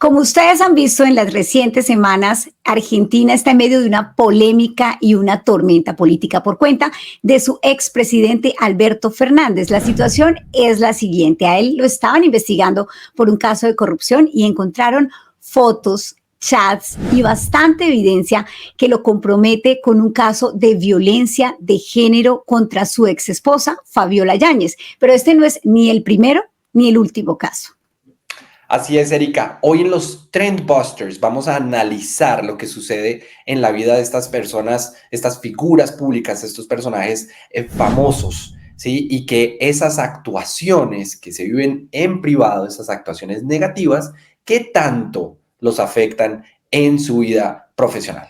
Como ustedes han visto en las recientes semanas, Argentina está en medio de una polémica y una tormenta política por cuenta de su expresidente Alberto Fernández. La situación es la siguiente. A él lo estaban investigando por un caso de corrupción y encontraron fotos, chats y bastante evidencia que lo compromete con un caso de violencia de género contra su exesposa, Fabiola Yáñez. Pero este no es ni el primero ni el último caso. Así es, Erika. Hoy en los Trendbusters vamos a analizar lo que sucede en la vida de estas personas, estas figuras públicas, estos personajes famosos, ¿sí? Y que esas actuaciones que se viven en privado, esas actuaciones negativas, ¿qué tanto los afectan en su vida profesional?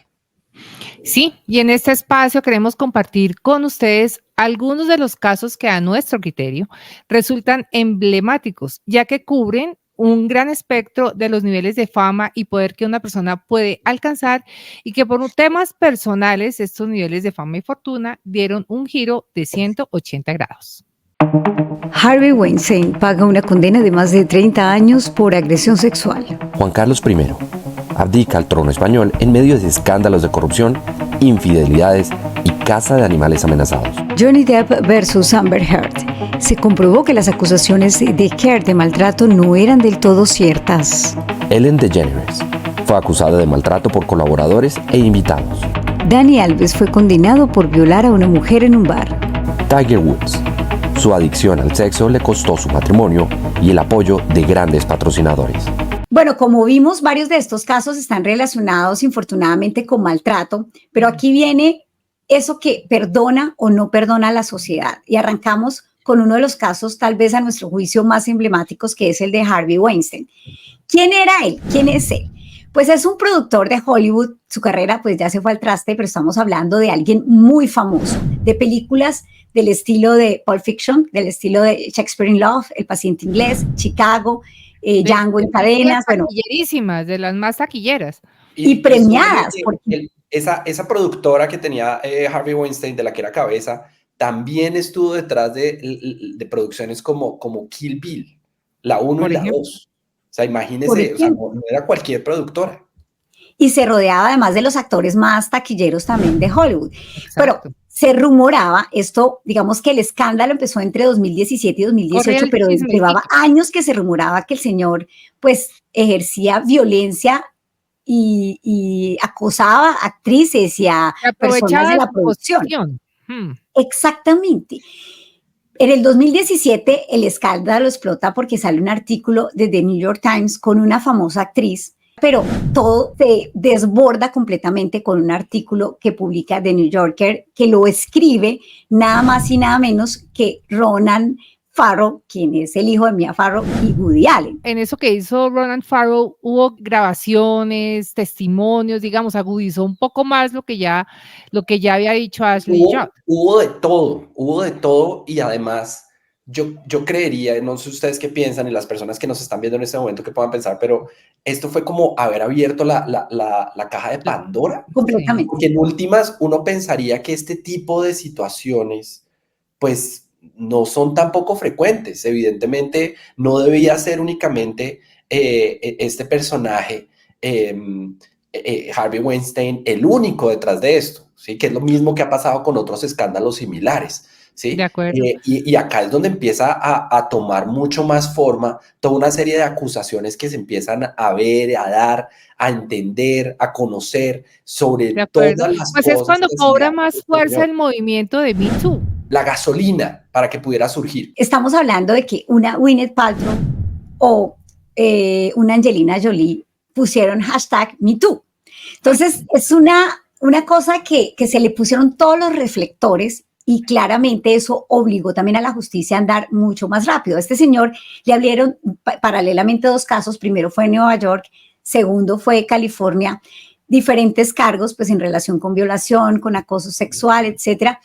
Sí, y en este espacio queremos compartir con ustedes algunos de los casos que a nuestro criterio resultan emblemáticos, ya que cubren un gran espectro de los niveles de fama y poder que una persona puede alcanzar y que por temas personales estos niveles de fama y fortuna dieron un giro de 180 grados. Harvey Weinstein paga una condena de más de 30 años por agresión sexual. Juan Carlos I abdica al trono español en medio de escándalos de corrupción, infidelidades y caza de animales amenazados. Johnny Depp versus Amber Heard. Se comprobó que las acusaciones de Heard de maltrato no eran del todo ciertas. Ellen DeGeneres fue acusada de maltrato por colaboradores e invitados. Dani Alves fue condenado por violar a una mujer en un bar. Tiger Woods. Su adicción al sexo le costó su matrimonio y el apoyo de grandes patrocinadores. Bueno, como vimos, varios de estos casos están relacionados infortunadamente con maltrato, pero aquí viene eso que perdona o no perdona a la sociedad. Y arrancamos con uno de los casos, tal vez a nuestro juicio, más emblemáticos, que es el de Harvey Weinstein. ¿Quién era él? ¿Quién es él? Pues es un productor de Hollywood. Su carrera pues ya se fue al traste, pero estamos hablando de alguien muy famoso, de películas del estilo de Pulp Fiction, del estilo de Shakespeare in Love, El paciente inglés, Chicago, Django en cadenas, bueno. Taquillerísimas, de las más taquilleras. Y premiadas. Esa productora que tenía Harvey Weinstein, de la que era cabeza, también estuvo detrás de producciones como Kill Bill, la 1 y la 2. O sea, imagínese, o sea, no era cualquier productora. Y se rodeaba además de los actores más taquilleros también de Hollywood. Exacto. Pero se rumoraba, esto, digamos que el escándalo empezó entre 2017 y 2018, pero llevaba años que se rumoraba que el señor pues ejercía violencia y acosaba a actrices y a personas de la producción. Exactamente. En el 2017 el escándalo explota porque sale un artículo de The New York Times con una famosa actriz, pero todo se desborda completamente con un artículo que publica The New Yorker, que lo escribe nada más y nada menos que Ronan Farrow, quien es el hijo de Mia Farrow y Woody Allen. En eso que hizo Ronan Farrow hubo grabaciones, testimonios, digamos, agudizó un poco más lo que ya había dicho Ashley Judd. Hubo de todo y además yo creería, no sé ustedes qué piensan y las personas que nos están viendo en este momento que puedan pensar, pero esto fue como haber abierto la caja de Pandora. Completamente. Porque en últimas uno pensaría que este tipo de situaciones pues no son tan poco frecuentes. Evidentemente no debía ser únicamente este personaje, Harvey Weinstein, el único detrás de esto, ¿sí? Que es lo mismo que ha pasado con otros escándalos similares. ¿Sí? De acuerdo. Y acá es donde empieza a tomar mucho más forma toda una serie de acusaciones que se empiezan a ver, a dar, a entender, a conocer sobre todas las cosas. Pues es cuando cobra más fuerza el movimiento de Me Too. La gasolina para que pudiera surgir. Estamos hablando de que una Gwyneth Paltrow o una Angelina Jolie pusieron hashtag #MeToo. Entonces es una cosa que se le pusieron todos los reflectores. Y claramente eso obligó también a la justicia a andar mucho más rápido. A este señor le abrieron paralelamente 2 casos. Primero fue en Nueva York, segundo fue California. Diferentes cargos pues en relación con violación, con acoso sexual, etcétera.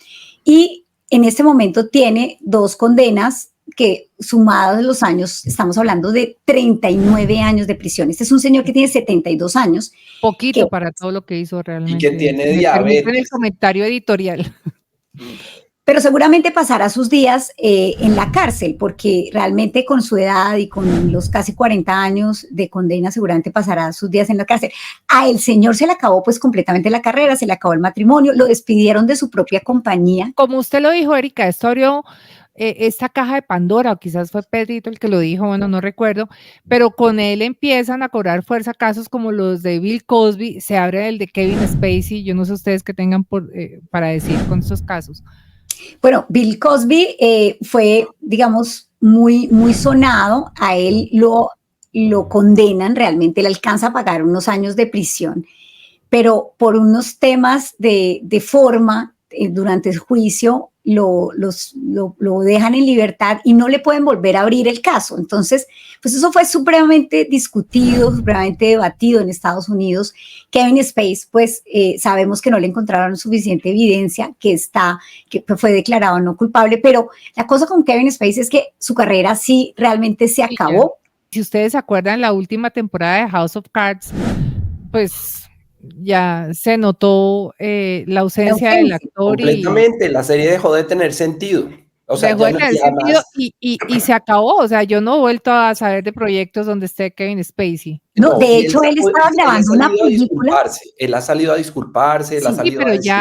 Y en este momento tiene 2 condenas que sumados los años, estamos hablando de 39 años de prisión. Este es un señor que tiene 72 años. Poquito para todo lo que hizo realmente. Y que tiene diabetes. En el comentario editorial. pero seguramente pasará sus días en la cárcel, porque realmente con su edad y con los casi 40 años de condena, seguramente pasará sus días en la cárcel. A el señor se le acabó pues completamente la carrera, se le acabó el matrimonio, lo despidieron de su propia compañía. Como usted lo dijo, Erika, esto abrió esta caja de Pandora, o quizás fue Pedrito el que lo dijo, bueno, no recuerdo, pero con él empiezan a cobrar fuerza casos como los de Bill Cosby, se abre el de Kevin Spacey, yo no sé ustedes qué tengan para decir con estos casos. Bueno, Bill Cosby fue, digamos, muy, muy sonado, a él lo condenan, realmente le alcanza a pagar unos años de prisión, pero por unos temas de forma durante el juicio lo dejan en libertad y no le pueden volver a abrir el caso. Entonces, pues eso fue supremamente discutido, supremamente debatido en Estados Unidos. Kevin Spacey, pues sabemos que no le encontraron suficiente evidencia, que fue declarado no culpable, pero la cosa con Kevin Spacey es que su carrera sí realmente se acabó. Si ustedes se acuerdan, la última temporada de House of Cards, pues ya se notó la ausencia del actor. Completamente, la serie dejó de tener sentido. O sea, dejó de tener sentido y se acabó. O sea, yo no he vuelto a saber de proyectos donde esté Kevin Spacey. No, de hecho, él estaba grabando una película. Él ha salido a disculparse, él ha salido a decir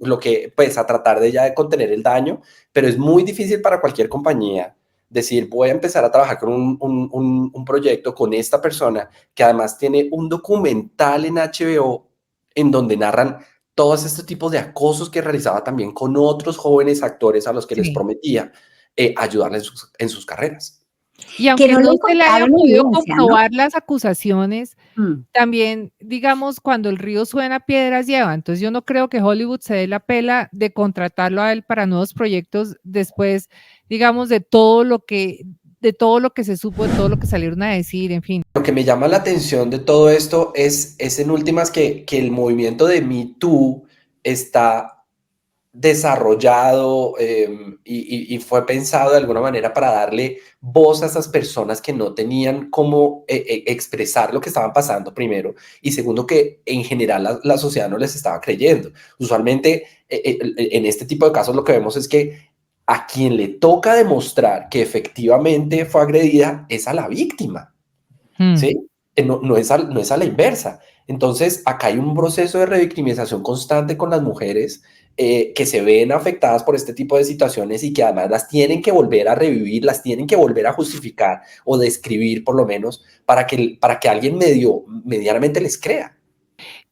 lo que, pues, a tratar de contener el daño, pero es muy difícil para cualquier compañía decir, voy a empezar a trabajar con un proyecto con esta persona que además tiene un documental en HBO en donde narran todos estos tipos de acosos que realizaba también con otros jóvenes actores a los que les prometía ayudarles en sus carreras. Y aunque no se le hayan podido comprobar las acusaciones, también, digamos, cuando el río suena, piedras lleva. Entonces yo no creo que Hollywood se dé la pela de contratarlo a él para nuevos proyectos después, digamos, de todo lo que se supo, de todo lo que salieron a decir, en fin. Lo que me llama la atención de todo esto es en últimas que el movimiento de Me Too está desarrollado y fue pensado de alguna manera para darle voz a esas personas que no tenían cómo expresar lo que estaban pasando, primero, y segundo, que en general la sociedad no les estaba creyendo. Usualmente en este tipo de casos lo que vemos es que a quien le toca demostrar que efectivamente fue agredida es a la víctima, ¿sí? No es a la inversa. Entonces, acá hay un proceso de revictimización constante con las mujeres que se ven afectadas por este tipo de situaciones y que además las tienen que volver a revivir, las tienen que volver a justificar o describir por lo menos para que alguien medianamente les crea.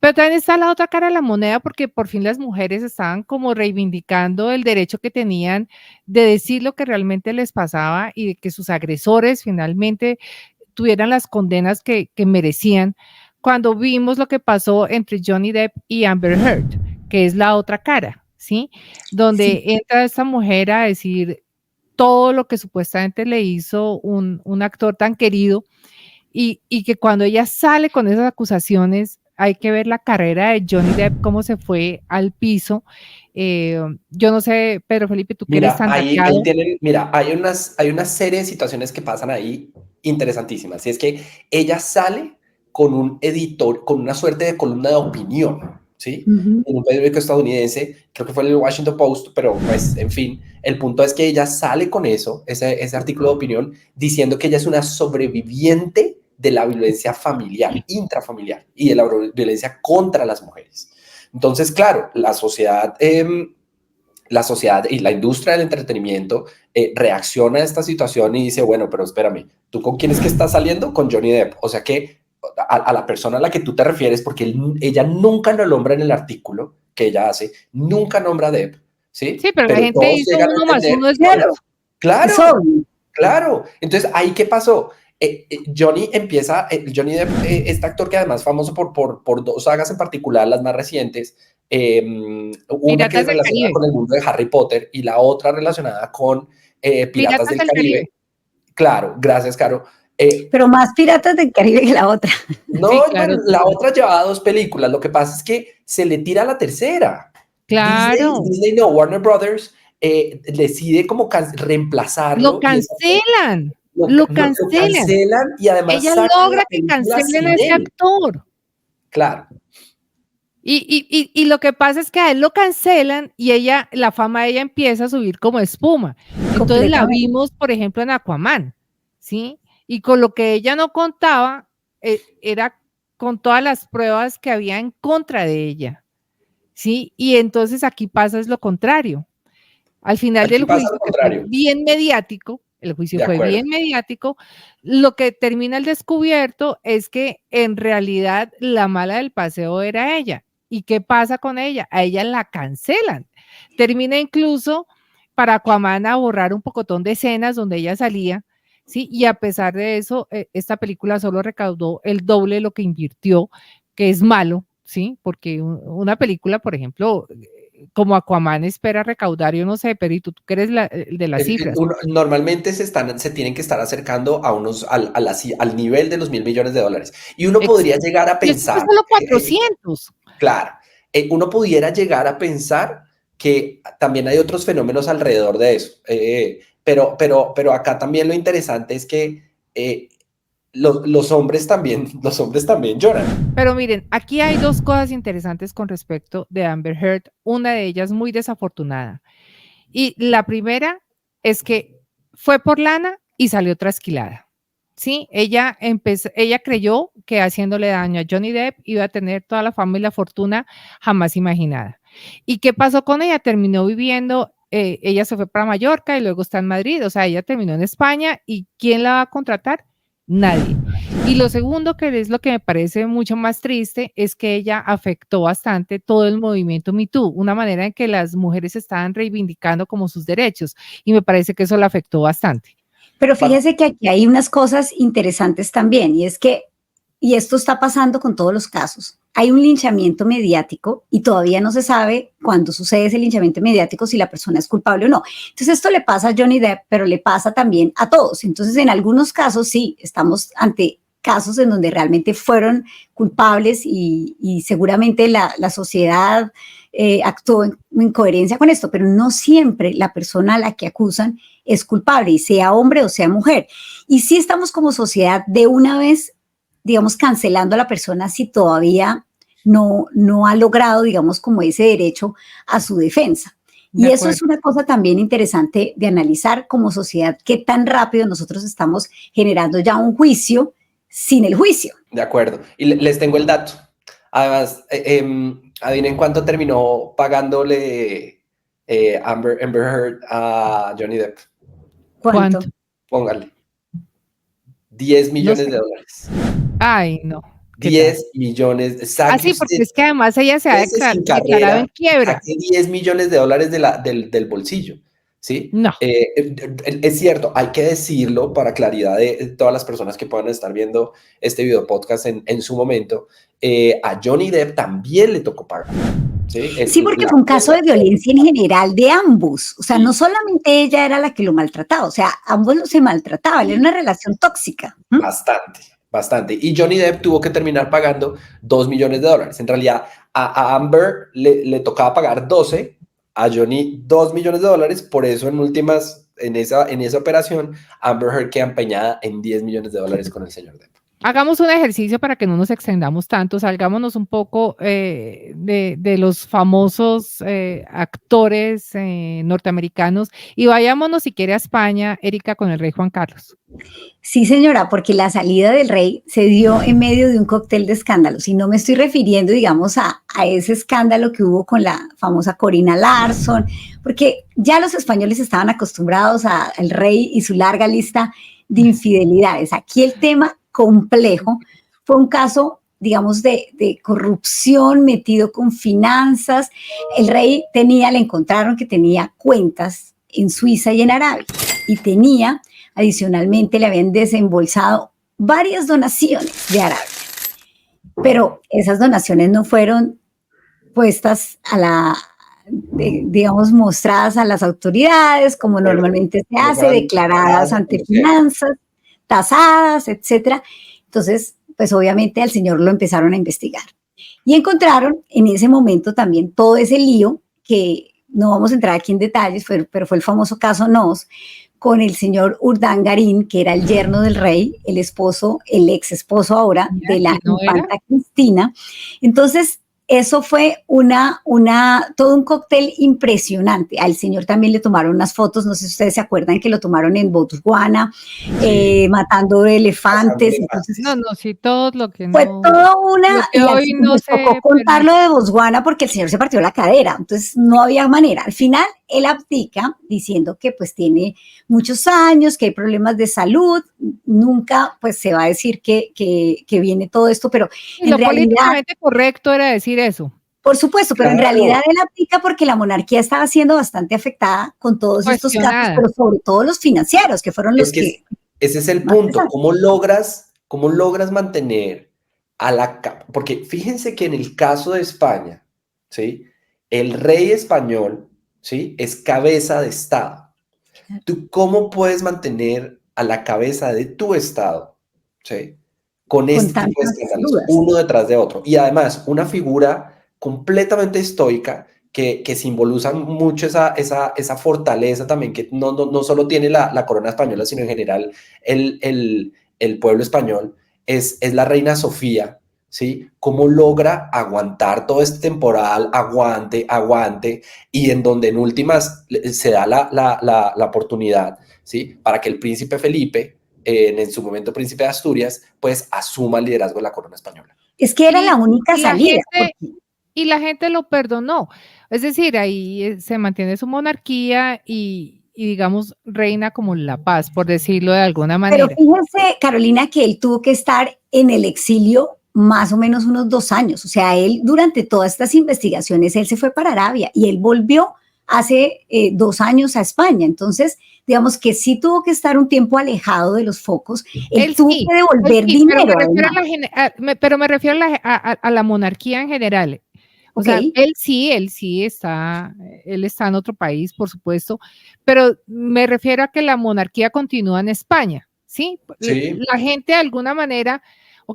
Pero también está la otra cara de la moneda, porque por fin las mujeres estaban como reivindicando el derecho que tenían de decir lo que realmente les pasaba y de que sus agresores finalmente tuvieran las condenas que merecían. Cuando vimos lo que pasó entre Johnny Depp y Amber Heard, que es la otra cara, ¿sí? Donde entra esta mujer a decir todo lo que supuestamente le hizo un actor tan querido y que cuando ella sale con esas acusaciones, hay que ver la carrera de Johnny Depp, cómo se fue al piso. Yo no sé, Pedro Felipe, tú que eres tan tacado. Mira, hay una serie de situaciones que pasan ahí interesantísimas. Y es que ella sale con un editor, con una suerte de columna de opinión, ¿sí? En un periódico estadounidense, creo que fue el Washington Post, pero pues, en fin, el punto es que ella sale con ese artículo de opinión, diciendo que ella es una sobreviviente de la violencia familiar, intrafamiliar, y de la violencia contra las mujeres. Entonces, claro, la sociedad y la industria del entretenimiento reacciona a esta situación y dice, bueno, pero espérame, ¿tú con quién es que estás saliendo? Con Johnny Depp. O sea que a la persona a la que tú te refieres, porque ella nunca lo nombra en el artículo que ella hace, nunca nombra a Depp, ¿sí? Sí, pero la gente hizo 1 más 1 es 2. Claro. Entonces, ¿ahí qué pasó? Johnny Depp, este actor que además es famoso por 2 sagas en particular, las más recientes, una que es relacionada con el mundo de Harry Potter y la otra relacionada con Piratas del Caribe. Claro, gracias, Caro. Pero más Piratas del Caribe que la otra. No, sí, claro, bueno, la otra llevaba 2 películas, lo que pasa es que se le tira la tercera. Claro. Disney no, Warner Brothers decide como reemplazarlo. Lo cancelan. Lo cancelan y además ella logra que cancelen a ese actor. Claro. Y lo que pasa es que a él lo cancelan y la fama de ella empieza a subir como espuma. Entonces la vimos, por ejemplo, en Aquaman, ¿sí? Y con lo que ella no contaba, era con todas las pruebas que había en contra de ella, ¿sí? Y entonces aquí pasa es lo contrario. Al final del juicio, que fue bien mediático, el juicio fue bien mediático, lo que termina el descubierto es que en realidad la mala del paseo era ella. ¿Y qué pasa con ella? A ella la cancelan. Termina incluso para Aquaman a borrar un pocotón de escenas donde ella salía, ¿sí? Y a pesar de eso, esta película solo recaudó el doble de lo que invirtió, que es malo, ¿sí? Porque una película, por ejemplo, como Aquaman espera recaudar, yo no sé, Perito, tú que eres de las cifras. Normalmente se tienen que estar acercando a al nivel de los $1.000 millones. Y uno podría llegar a pensar... Solo 400. Claro, uno pudiera llegar a pensar que también hay otros fenómenos alrededor de eso, pero acá también lo interesante es que los hombres también lloran. Pero miren, aquí hay dos cosas interesantes con respecto de Amber Heard, una de ellas muy desafortunada. Y la primera es que fue por lana y salió trasquilada. Sí, ella creyó que haciéndole daño a Johnny Depp iba a tener toda la fama y la fortuna jamás imaginada. ¿Y qué pasó con ella? Terminó viviendo, ella se fue para Mallorca y luego está en Madrid, o sea, ella terminó en España y ¿quién la va a contratar? Nadie. Y lo segundo, que es lo que me parece mucho más triste, es que ella afectó bastante todo el movimiento Me Too, una manera en que las mujeres estaban reivindicando como sus derechos, y me parece que eso la afectó bastante. Pero fíjese que aquí hay unas cosas interesantes también, y es que, y esto está pasando con todos los casos, hay un linchamiento mediático y todavía no se sabe cuándo sucede ese linchamiento mediático si la persona es culpable o no. Entonces esto le pasa a Johnny Depp, pero le pasa también a todos. Entonces en algunos casos sí, estamos ante casos en donde realmente fueron culpables y seguramente la sociedad actuó en coherencia con esto, pero no siempre la persona a la que acusan es culpable, y sea hombre o sea mujer. Y sí estamos como sociedad de una vez, digamos, cancelando a la persona si todavía no ha logrado, digamos, como ese derecho a su defensa. Y eso es una cosa también interesante de analizar como sociedad, qué tan rápido nosotros estamos generando ya un juicio sin el juicio. De acuerdo. Y les tengo el dato. Además, adivinen cuánto terminó pagándole Amber Heard a Johnny Depp. ¿Cuánto? Póngale. $10 millones. Ay, no. 10 millones. Sí, porque es que además ella se ha declarado en quiebra. Saqué $10 millones del bolsillo, ¿sí? No. Es cierto, hay que decirlo para claridad de todas las personas que puedan estar viendo este video podcast en su momento. A Johnny Depp también le tocó pagar. Sí, porque fue un caso de violencia en general de ambos. O sea, no solamente ella era la que lo maltrataba, o sea, ambos se maltrataban, era una relación tóxica. Bastante. Y Johnny Depp tuvo que terminar pagando $2 millones. En realidad, a Amber le tocaba pagar 12, a Johnny $2 millones. Por eso, en esa operación, Amber Heard queda empeñada en $10 millones con el señor Depp. Hagamos un ejercicio para que no nos extendamos tanto, salgámonos un poco de los famosos actores norteamericanos y vayámonos, si quiere, a España, Erika, con el rey Juan Carlos. Sí, señora, porque la salida del rey se dio en medio de un cóctel de escándalos, y no me estoy refiriendo, digamos, a ese escándalo que hubo con la famosa Corina Larson, porque ya los españoles estaban acostumbrados al rey y su larga lista de infidelidades. Aquí el tema complejo fue un caso, digamos, de corrupción metido con finanzas. El rey le encontraron que tenía cuentas en Suiza y en Arabia, y adicionalmente le habían desembolsado varias donaciones de Arabia, pero esas donaciones no fueron puestas digamos, mostradas a las autoridades, como normalmente se hace, declaradas ante finanzas, tasadas, etcétera. Entonces, pues obviamente al señor lo empezaron a investigar. Y encontraron en ese momento también todo ese lío, que no vamos a entrar aquí en detalles, pero fue el famoso caso Nos, con el señor Urdangarín, que era el yerno del rey, el ex esposo ahora de la infanta Cristina. Entonces, eso fue todo un cóctel impresionante. Al señor también le tomaron unas fotos, no sé si ustedes se acuerdan que lo tomaron en Botswana, matando elefantes. Entonces, no, sí, todo lo que fue no. todo una, y hoy no nos tocó contarlo de Botswana porque el señor se partió la cadera, entonces no había manera. Al final, él abdica diciendo que pues tiene muchos años, que hay problemas de salud, nunca pues se va a decir que viene todo esto, pero en realidad... políticamente correcto era decir eso. Por supuesto, pero en realidad él abdica porque la monarquía estaba siendo bastante afectada con todos estos casos, pero sobre todo los financieros, que fueron los que... Ese es el punto, ¿cómo logras mantener a la... Porque fíjense que en el caso de España, ¿sí? El rey español, ¿sí? Es cabeza de Estado. ¿Tú cómo puedes mantener a la cabeza de tu Estado, ¿sí? Con este tipo de escándalos, uno detrás de otro? Y además, una figura completamente estoica que simboliza mucho esa fortaleza también que no solo tiene la corona española, sino en general el pueblo español, es la reina Sofía, ¿sí? Cómo logra aguantar todo este temporal, aguante, y en donde en últimas se da la oportunidad, ¿sí? Para que el príncipe Felipe, en su momento príncipe de Asturias, pues asuma el liderazgo de la corona española. Es que era la única salida. Y la gente lo perdonó. Es decir, ahí se mantiene su monarquía y digamos, reina como la paz, por decirlo de alguna manera. Pero fíjense, Carolina, que él tuvo que estar en el exilio más o menos unos 2 años. O sea, él durante todas estas investigaciones, él se fue para Arabia y él volvió hace 2 años a España. Entonces, digamos que sí tuvo que estar un tiempo alejado de los focos. Él tuvo que devolver dinero. Pero me refiero a la monarquía en general. O sea, él sí está, él está en otro país, por supuesto, pero me refiero a que la monarquía continúa en España, ¿sí? La gente de alguna manera,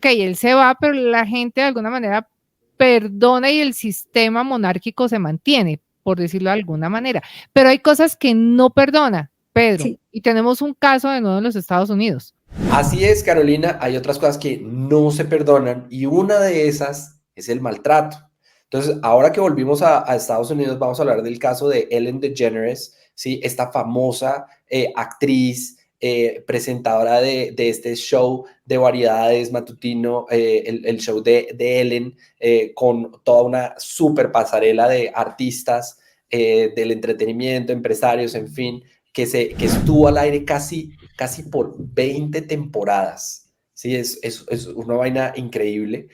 él se va, pero la gente de alguna manera perdona y el sistema monárquico se mantiene, por decirlo de alguna manera. Pero hay cosas que no perdona, Pedro, y tenemos un caso de nuevo en los Estados Unidos. Así es, Carolina, hay otras cosas que no se perdonan y una de esas es el maltrato. Entonces, ahora que volvimos a Estados Unidos, vamos a hablar del caso de Ellen DeGeneres, ¿sí? Esta famosa actriz, presentadora de este show de variedades matutino, el show de Ellen, con toda una super pasarela de artistas del entretenimiento, empresarios, en fin, que estuvo al aire casi por 20 temporadas. Sí, es una vaina increíble.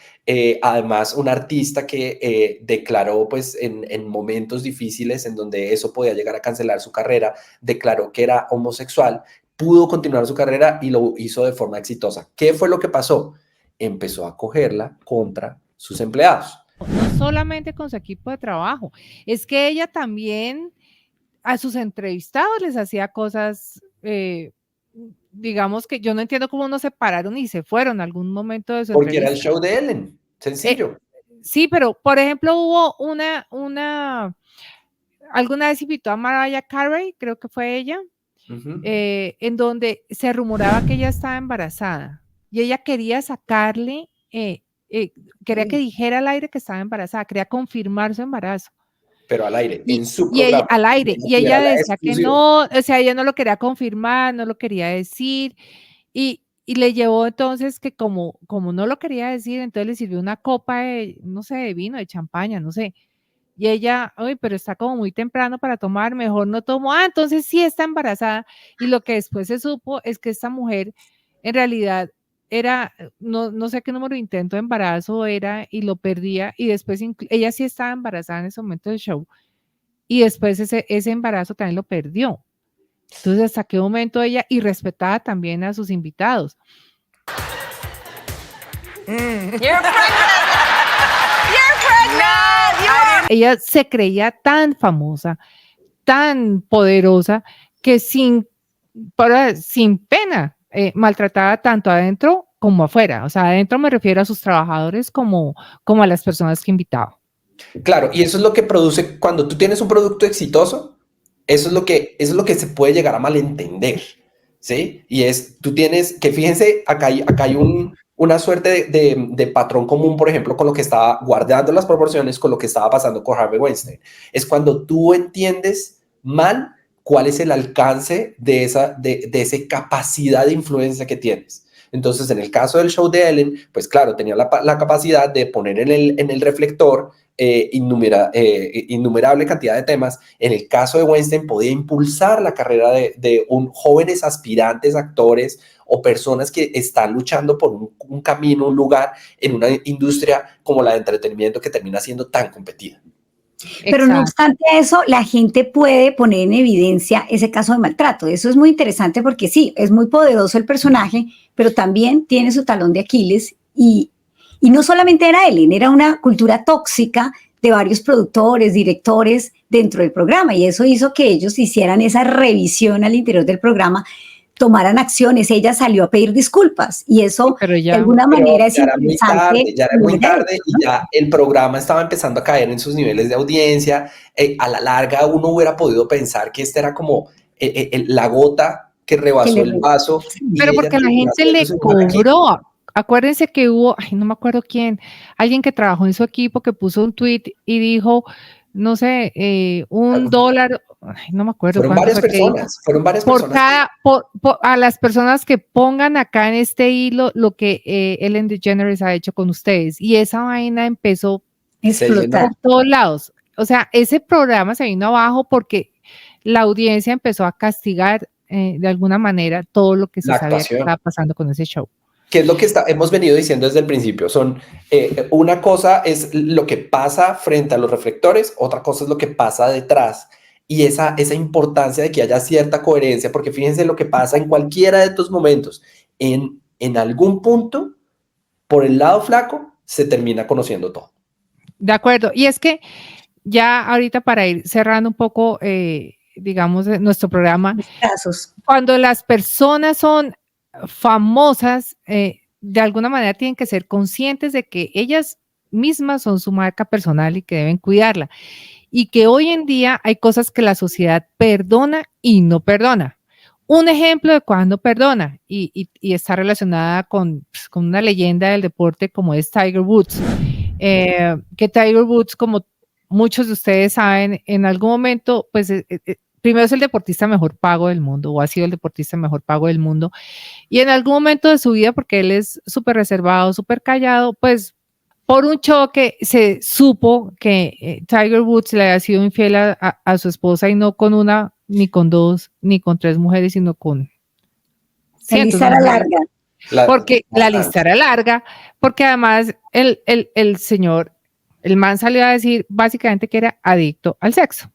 Además, un artista que declaró, pues, en momentos difíciles en donde eso podía llegar a cancelar su carrera, declaró que era homosexual, pudo continuar su carrera y lo hizo de forma exitosa. ¿Qué fue lo que pasó? Empezó a cogerla contra sus empleados. No solamente con su equipo de trabajo, es que ella también a sus entrevistados les hacía cosas... digamos que yo no entiendo cómo no se pararon y se fueron en algún momento de su Porque entrevista. Era el show de Ellen, sencillo. Sí, pero por ejemplo hubo alguna vez invitó a Mariah Carey, creo que fue ella, en donde se rumoraba que ella estaba embarazada y ella quería sacarle, quería que dijera al aire que estaba embarazada, quería confirmar su embarazo. Pero al aire, en su programa. Ella, al aire, y ella decía que no, o sea, ella no lo quería confirmar, no lo quería decir, y le llevó entonces que como no lo quería decir, entonces le sirvió una copa de, no sé, de vino, de champaña, no sé, y ella, uy, pero está como muy temprano para tomar, mejor no tomo, entonces sí está embarazada, y lo que después se supo es que esta mujer, en realidad, era, no sé qué número de intento de embarazo era y lo perdía y después ella sí estaba embarazada en ese momento del show y después ese embarazo también lo perdió. Entonces, ¿hasta qué momento ella y respetaba también a sus invitados? You're pregnant. Ella se creía tan famosa, tan poderosa que sin pena maltrataba tanto adentro como afuera. O sea, adentro me refiero a sus trabajadores como a las personas que invitaba. Claro, y eso es lo que produce cuando tú tienes un producto exitoso, eso es lo que se puede llegar a malentender, ¿sí? Y tú tienes, que fíjense, acá hay una suerte de patrón común, por ejemplo, con lo que estaba guardando las proporciones, con lo que estaba pasando con Harvey Weinstein. Es cuando tú entiendes mal cuál es el alcance de esa capacidad de influencia que tienes. Entonces, en el caso del show de Ellen, pues claro, tenía la capacidad de poner en el reflector innumerable cantidad de temas. En el caso de Weinstein, podía impulsar la carrera de jóvenes aspirantes actores o personas que están luchando por un camino, un lugar en una industria como la de entretenimiento que termina siendo tan competida. Pero no obstante eso, la gente puede poner en evidencia ese caso de maltrato. Eso es muy interesante porque sí, es muy poderoso el personaje, pero también tiene su talón de Aquiles y no solamente era Ellen, era una cultura tóxica de varios productores, directores dentro del programa y eso hizo que ellos hicieran esa revisión al interior del programa, tomaran acciones. Ella salió a pedir disculpas y eso de alguna manera es interesante. Ya era muy tarde y ya el programa estaba empezando a caer en sus niveles de audiencia. A la larga uno hubiera podido pensar que esta era como la gota que rebasó el vaso. Pero porque la gente le cobró. Acuérdense que hubo, no me acuerdo quién, alguien que trabajó en su equipo que puso un tweet y dijo, no sé, $1, no me acuerdo. Fueron varias personas. A las personas que pongan acá en este hilo lo que Ellen DeGeneres ha hecho con ustedes. Y esa vaina empezó a explotar por todos lados. O sea, ese programa se vino abajo porque la audiencia empezó a castigar de alguna manera todo lo que se sabía que estaba pasando con ese show. ¿Qué es lo que hemos venido diciendo desde el principio? Una cosa es lo que pasa frente a los reflectores, otra cosa es lo que pasa detrás. Y esa importancia de que haya cierta coherencia, porque fíjense lo que pasa en cualquiera de estos momentos. En algún punto, por el lado flaco, se termina conociendo todo. De acuerdo. Y es que ya ahorita para ir cerrando un poco, digamos, nuestro programa, cuando las personas son famosas, de alguna manera tienen que ser conscientes de que ellas mismas son su marca personal y que deben cuidarla. Y que hoy en día hay cosas que la sociedad perdona y no perdona. Un ejemplo de cuando perdona y está relacionada con una leyenda del deporte como es Tiger Woods. Que Tiger Woods, como muchos de ustedes saben, en algún momento, pues primero es el deportista mejor pago del mundo o ha sido el deportista mejor pago del mundo y en algún momento de su vida, porque él es súper reservado, súper callado, pues por un choque se supo que Tiger Woods le había sido infiel a su esposa y no con una, ni con dos, ni con tres mujeres, sino con cientos. La lista era larga. Porque la lista era larga, porque además el señor, el man salió a decir básicamente que era adicto al sexo.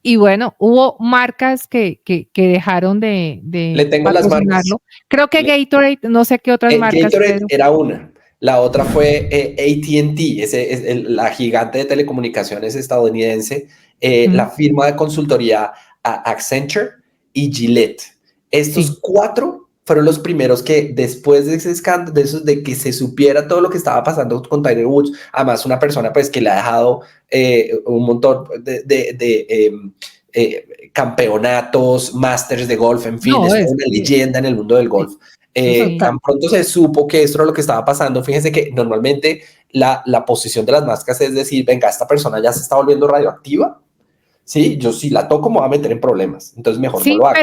Y bueno, hubo marcas que dejaron de Le tengo las marcas. Creo que Gatorade, no sé qué otras marcas. Gatorade era una. La otra fue AT&T, es la gigante de telecomunicaciones estadounidense, la firma de consultoría Accenture y Gillette. Estos cuatro fueron los primeros que después de ese escándalo, de que se supiera todo lo que estaba pasando con Tiger Woods, además una persona pues que le ha dejado un montón de campeonatos, masters de golf, en fin, es una leyenda en el mundo del golf. Tan pronto se supo que esto era lo que estaba pasando, fíjense que normalmente la posición de las marcas es decir, venga, esta persona ya se está volviendo radioactiva. Sí, yo si la toco me voy a meter en problemas, entonces mejor no lo hago.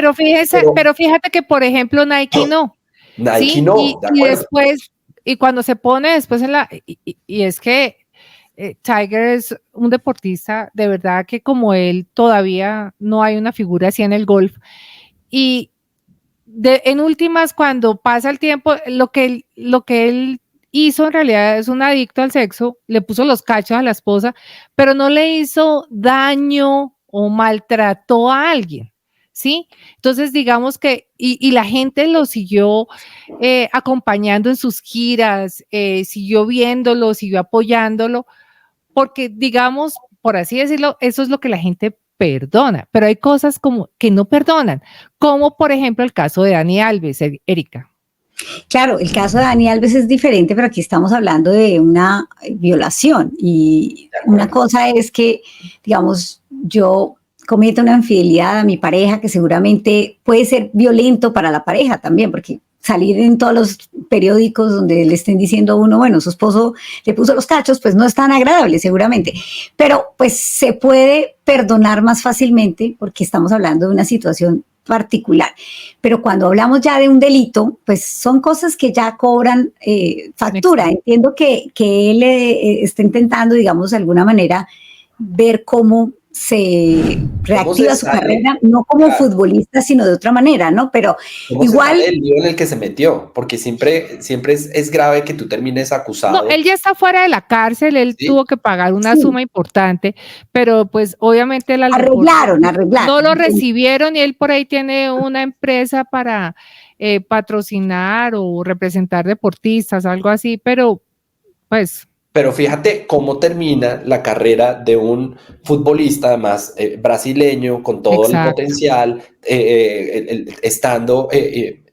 Pero fíjate que, por ejemplo, Nike no. Nike ¿sí? no, y después, y cuando se pone después en la... Y es que Tiger es un deportista, de verdad que como él todavía no hay una figura así en el golf. Y en últimas, cuando pasa el tiempo, lo que él hizo en realidad es un adicto al sexo, le puso los cachos a la esposa, pero no le hizo daño o maltrató a alguien, ¿sí? Entonces, digamos que, y la gente lo siguió acompañando en sus giras, siguió viéndolo, siguió apoyándolo, porque, digamos, por así decirlo, eso es lo que la gente perdona, pero hay cosas como que no perdonan, como por ejemplo el caso de Dani Alves, Erika. Claro, el caso de Dani Alves es diferente, pero aquí estamos hablando de una violación y una cosa es que, digamos, yo cometa una infidelidad a mi pareja, que seguramente puede ser violento para la pareja también, porque salir en todos los periódicos donde le estén diciendo a uno, bueno, su esposo le puso los cachos, pues no es tan agradable seguramente, pero pues se puede perdonar más fácilmente porque estamos hablando de una situación particular. Pero cuando hablamos ya de un delito, pues son cosas que ya cobran factura. Entiendo que él está intentando, digamos, de alguna manera ver cómo se reactiva su carrera, no como futbolista, sino de otra manera, ¿no? Pero igual... el lío en el que se metió, porque siempre es grave que tú termines acusado. No, él ya está fuera de la cárcel, él tuvo que pagar una suma importante, pero pues obviamente arreglaron. No lo recibieron y él por ahí tiene una empresa para patrocinar o representar deportistas, algo así, pero pues... Pero fíjate cómo termina la carrera de un futbolista, además brasileño, con todo el potencial, estando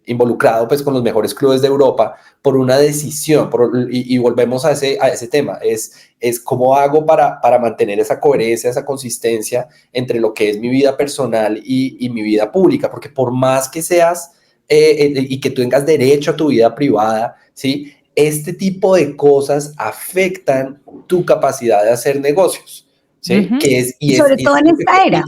involucrado pues, con los mejores clubes de Europa, por una decisión. Y volvemos a ese tema, es cómo hago para mantener esa coherencia, esa consistencia entre lo que es mi vida personal y mi vida pública, porque por más que seas y que tú tengas derecho a tu vida privada, ¿sí? Este tipo de cosas afectan tu capacidad de hacer negocios, ¿sí? Y sobre todo en esta era.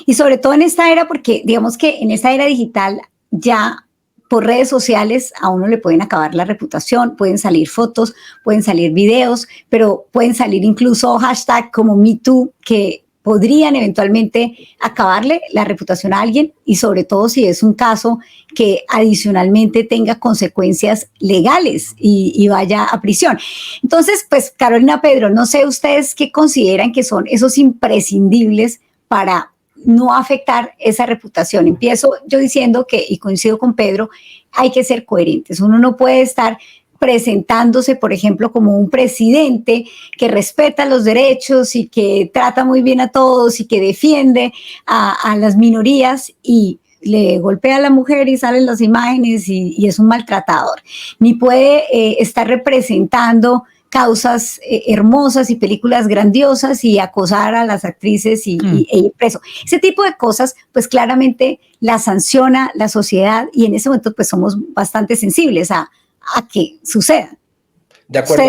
Y sobre todo en esta era, porque digamos que en esta era digital ya por redes sociales a uno le pueden acabar la reputación, pueden salir fotos, pueden salir videos, pero pueden salir incluso hashtag como MeToo que podrían eventualmente acabarle la reputación a alguien y sobre todo si es un caso que adicionalmente tenga consecuencias legales y vaya a prisión. Entonces, pues Carolina, Pedro, no sé ustedes qué consideran que son esos imprescindibles para no afectar esa reputación. Empiezo yo diciendo que, y coincido con Pedro, hay que ser coherentes. Uno no puede estar presentándose, por ejemplo, como un presidente que respeta los derechos y que trata muy bien a todos y que defiende a las minorías y le golpea a la mujer y salen las imágenes y es un maltratador. Ni puede estar representando causas hermosas y películas grandiosas y acosar a las actrices e ir preso. Ese tipo de cosas, pues claramente las sanciona la sociedad y en ese momento pues somos bastante sensibles a que suceda. De acuerdo,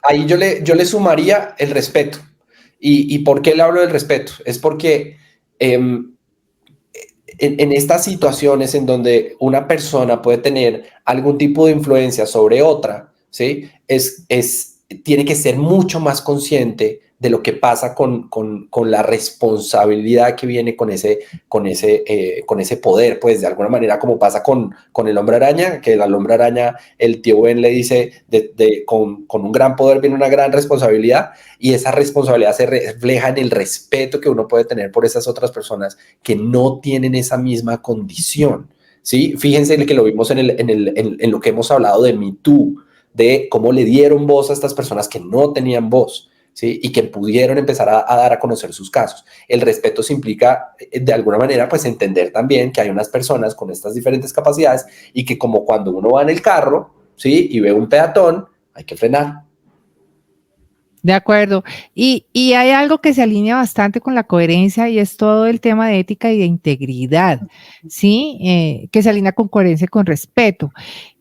ahí yo le sumaría el respeto. ¿Y por qué le hablo del respeto? Es porque en estas situaciones en donde una persona puede tener algún tipo de influencia sobre otra, ¿sí? Tiene que ser mucho más consciente de lo que pasa con la responsabilidad que viene con ese poder, pues de alguna manera como pasa con el Hombre Araña, que al Hombre Araña el tío Ben le dice con un gran poder viene una gran responsabilidad y esa responsabilidad se refleja en el respeto que uno puede tener por esas otras personas que no tienen esa misma condición, ¿sí? Fíjense que lo vimos en lo que hemos hablado de Me Too, de cómo le dieron voz a estas personas que no tenían voz, ¿sí? Y que pudieron empezar a dar a conocer sus casos. El respeto se implica, de alguna manera, pues entender también que hay unas personas con estas diferentes capacidades y que como cuando uno va en el carro, ¿sí? Y ve un peatón, hay que frenar. De acuerdo. Y hay algo que se alinea bastante con la coherencia y es todo el tema de ética y de integridad, ¿sí? Que se alinea con coherencia y con respeto.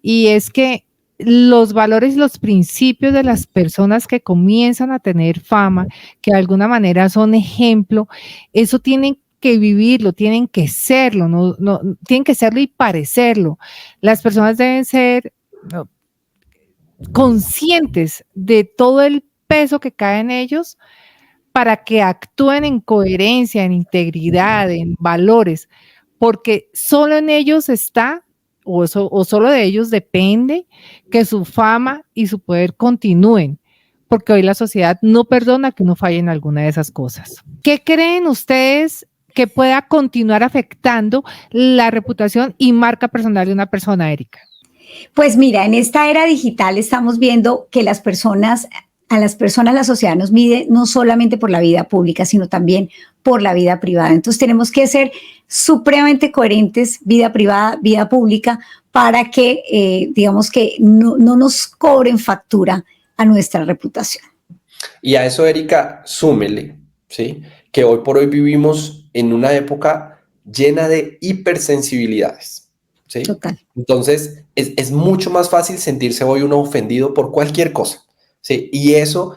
Y es que los valores y los principios de las personas que comienzan a tener fama, que de alguna manera son ejemplo, eso tienen que vivirlo, tienen que serlo, no, tienen que serlo y parecerlo. Las personas deben ser conscientes de todo el peso que cae en ellos para que actúen en coherencia, en integridad, en valores, porque solo en ellos está o solo de ellos depende que su fama y su poder continúen, porque hoy la sociedad no perdona que uno falle en alguna de esas cosas. ¿Qué creen ustedes que pueda continuar afectando la reputación y marca personal de una persona, Erika? Pues mira, en esta era digital estamos viendo que a las personas la sociedad nos mide no solamente por la vida pública, sino también por la vida privada. Entonces tenemos que ser supremamente coherentes, vida privada, vida pública, para que, digamos que no nos cobren factura a nuestra reputación. Y a eso, Erika, súmele, ¿sí? que hoy por hoy vivimos en una época llena de hipersensibilidades, ¿sí? Total. Entonces, es mucho más fácil sentirse hoy uno ofendido por cualquier cosa, ¿sí? Y eso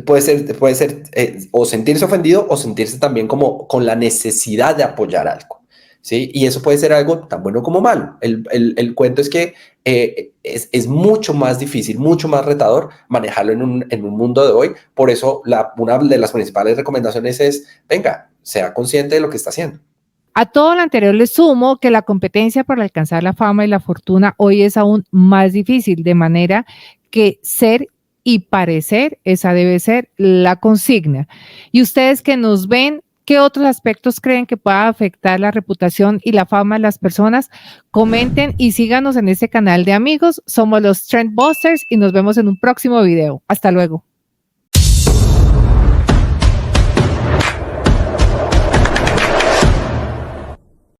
puede ser o sentirse ofendido o sentirse también como con la necesidad de apoyar algo, ¿sí? Y eso puede ser algo tan bueno como malo. El cuento es que es mucho más difícil, mucho más retador manejarlo en un mundo de hoy. Por eso una de las principales recomendaciones es, venga, sea consciente de lo que está haciendo. A todo lo anterior le sumo que la competencia por alcanzar la fama y la fortuna hoy es aún más difícil, de manera que ser y parecer, esa debe ser la consigna. Y ustedes que nos ven, ¿qué otros aspectos creen que pueda afectar la reputación y la fama de las personas? Comenten y síganos en este canal de amigos. Somos los Trendbusters y nos vemos en un próximo video. Hasta luego.